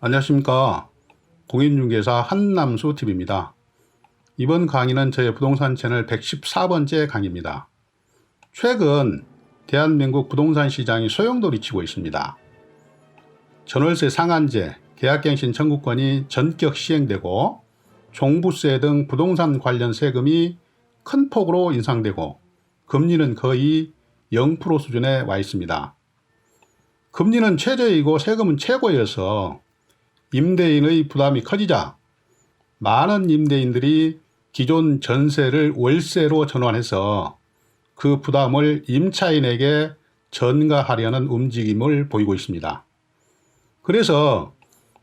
안녕하십니까. 공인중개사 한남수TV입니다. 이번 강의는 저의 부동산 채널 114번째 강의입니다. 최근 대한민국 부동산 시장이 소용돌이치고 있습니다. 전월세 상한제, 계약갱신 청구권이 전격 시행되고 종부세 등 부동산 관련 세금이 큰 폭으로 인상되고 금리는 거의 0% 수준에 와 있습니다. 금리는 최저이고 세금은 최고여서 임대인의 부담이 커지자 많은 임대인들이 기존 전세를 월세로 전환해서 그 부담을 임차인에게 전가하려는 움직임을 보이고 있습니다. 그래서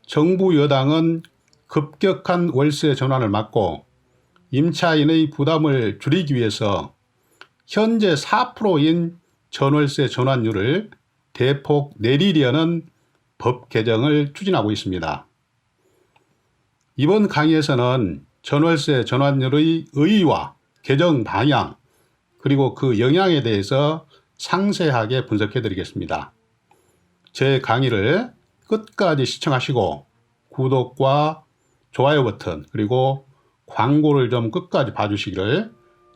정부 여당은 급격한 월세 전환을 막고 임차인의 부담을 줄이기 위해서 현재 4%인 전월세 전환율을 대폭 내리려는 법 개정을 추진하고 있습니다. 이번 강의에서는 전월세 전환율의 의의와 개정 방향 그리고 그 영향에 대해서 상세하게 분석해 드리겠습니다. 제 강의를 끝까지 시청하시고 구독과 좋아요 버튼 그리고 광고를 좀 끝까지 봐주시기를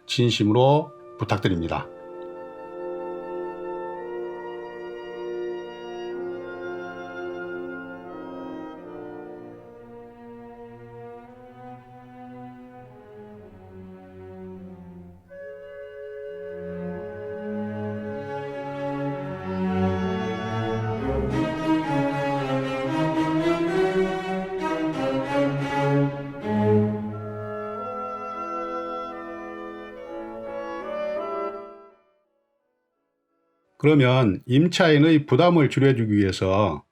진심으로 부탁드립니다. 그러면 임차인의 부담을 줄여주기 위해서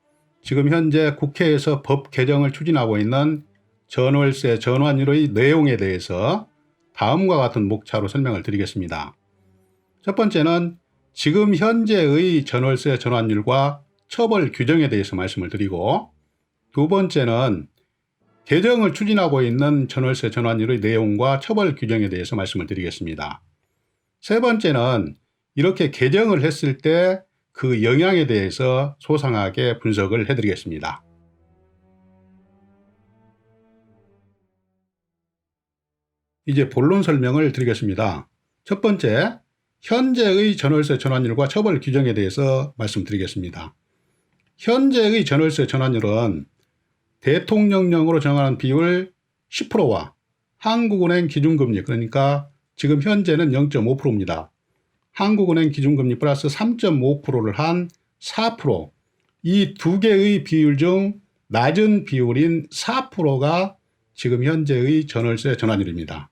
지금 현재 국회에서 법 개정을 추진하고 있는 전월세 전환율의 내용에 대해서 다음과 같은 목차로 설명을 드리겠습니다. 첫 번째는 지금 현재의 전월세 전환율과 처벌 규정에 대해서 말씀을 드리고, 두 번째는 개정을 추진하고 있는 전월세 전환율의 내용과 처벌 규정에 대해서 말씀을 드리겠습니다. 세 번째는 이렇게 개정을 했을 때 그 영향에 대해서 소상하게 분석을 해드리겠습니다. 이제 본론 설명을 드리겠습니다. 첫 번째, 현재의 전월세 전환율과 처벌 규정에 대해서 말씀드리겠습니다. 현재의 전월세 전환율은 대통령령으로 정하는 비율 10%와 한국은행 기준금리, 그러니까 지금 현재는 0.5%입니다. 한국은행 기준금리 플러스 3.5%를 한 4%, 이 두 개의 비율 중 낮은 비율인 4%가 지금 현재의 전월세 전환율입니다.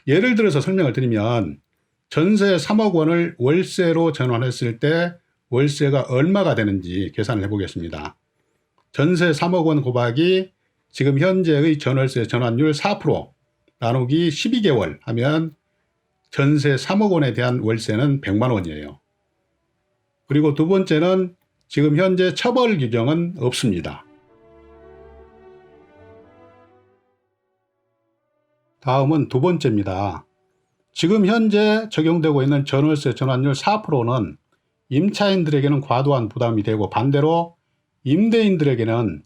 예를 들어서 설명을 드리면 전세 3억 원을 월세로 전환했을 때 월세가 얼마가 되는지 계산을 해보겠습니다. 전세 3억 원 곱하기 지금 현재의 전월세 전환율 4% 나누기 12개월 하면 전세 3억 원에 대한 월세는 100만 원이에요. 그리고 두 번째는 지금 현재 처벌 규정은 없습니다. 다음은 두 번째입니다. 지금 현재 적용되고 있는 전월세 전환율 4%는 임차인들에게는 과도한 부담이 되고, 반대로 임대인들에게는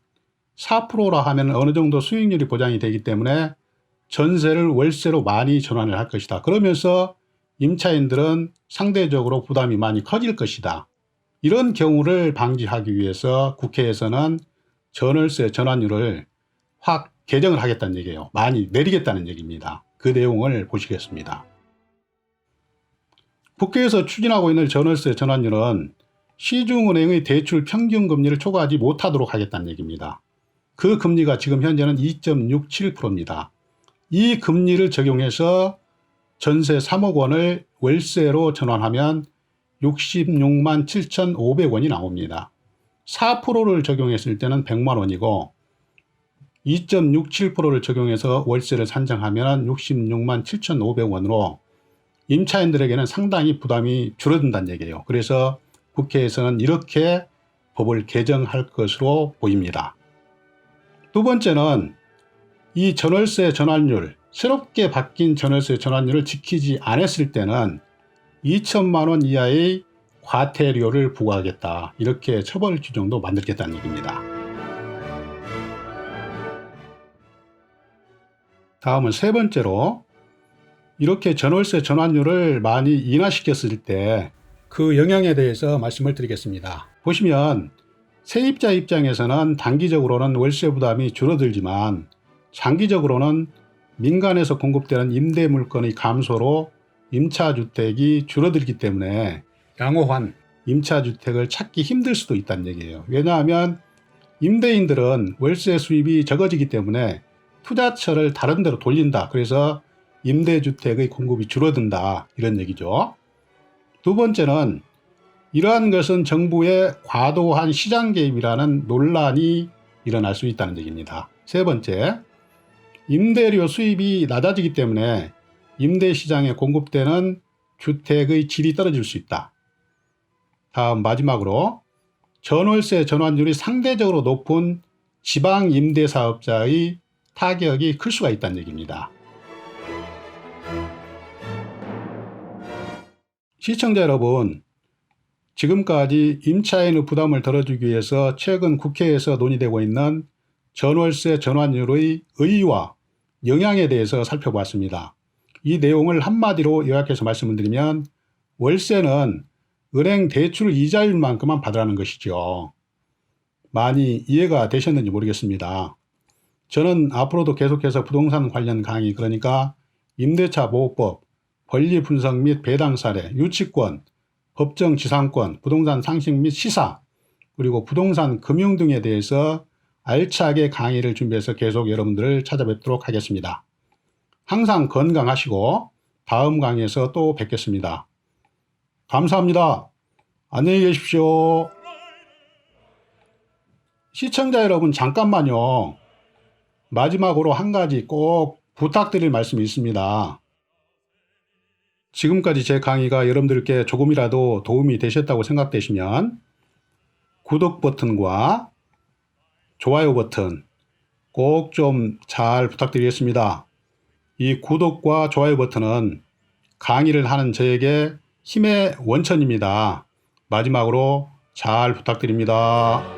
4%라 하면 어느 정도 수익률이 보장이 되기 때문에 전세를 월세로 많이 전환을 할 것이다. 그러면서 임차인들은 상대적으로 부담이 많이 커질 것이다. 이런 경우를 방지하기 위해서 국회에서는 전월세 전환율을 확 개정을 하겠다는 얘기예요. 많이 내리겠다는 얘기입니다. 그 내용을 보시겠습니다. 국회에서 추진하고 있는 전월세 전환율은 시중은행의 대출 평균금리를 초과하지 못하도록 하겠다는 얘기입니다. 그 금리가 지금 현재는 2.67%입니다. 이 금리를 적용해서 전세 3억 원을 월세로 전환하면 66만 7,500원이 나옵니다. 4%를 적용했을 때는 100만 원이고 2.67%를 적용해서 월세를 산정하면 66만 7,500원으로 임차인들에게는 상당히 부담이 줄어든다는 얘기예요. 그래서 국회에서는 이렇게 법을 개정할 것으로 보입니다. 두 번째는 이 전월세 전환율, 새롭게 바뀐 전월세 전환율을 지키지 않았을 때는 2천만 원 이하의 과태료를 부과하겠다. 이렇게 처벌 규정도 만들겠다는 얘기입니다. 다음은 세 번째로 이렇게 전월세 전환율을 많이 인하시켰을 때 그 영향에 대해서 말씀을 드리겠습니다. 보시면 세입자 입장에서는 단기적으로는 월세 부담이 줄어들지만 장기적으로는 민간에서 공급되는 임대 물건의 감소로 임차주택이 줄어들기 때문에 양호한 임차주택을 찾기 힘들 수도 있다는 얘기예요. 왜냐하면 임대인들은 월세 수입이 적어지기 때문에 투자처를 다른 데로 돌린다. 그래서 임대주택의 공급이 줄어든다. 이런 얘기죠. 두 번째는 이러한 것은 정부의 과도한 시장 개입이라는 논란이 일어날 수 있다는 얘기입니다. 세 번째, 임대료 수입이 낮아지기 때문에 임대시장에 공급되는 주택의 질이 떨어질 수 있다. 다음 마지막으로 전월세 전환율이 상대적으로 높은 지방 임대사업자의 타격이 클 수가 있다는 얘기입니다. 시청자 여러분, 지금까지 임차인의 부담을 덜어주기 위해서 최근 국회에서 논의되고 있는 전월세 전환율의 의의와 영향에 대해서 살펴보았습니다. 이 내용을 한마디로 요약해서 말씀을 드리면 월세는 은행 대출 이자율만큼만 받으라는 것이죠. 많이 이해가 되셨는지 모르겠습니다. 저는 앞으로도 계속해서 부동산 관련 강의, 그러니까 임대차 보호법, 권리 분석 및 배당 사례, 유치권, 법정 지상권, 부동산 상식 및 시사, 그리고 부동산 금융 등에 대해서 알차게 강의를 준비해서 계속 여러분들을 찾아뵙도록 하겠습니다. 항상 건강하시고 다음 강의에서 또 뵙겠습니다. 감사합니다. 안녕히 계십시오. 시청자 여러분, 잠깐만요. 마지막으로 한 가지 꼭 부탁드릴 말씀이 있습니다. 지금까지 제 강의가 여러분들께 조금이라도 도움이 되셨다고 생각되시면 구독 버튼과 좋아요 버튼 꼭 좀 잘 부탁드리겠습니다. 이 구독과 좋아요 버튼은 강의를 하는 저에게 힘의 원천입니다. 마지막으로 잘 부탁드립니다.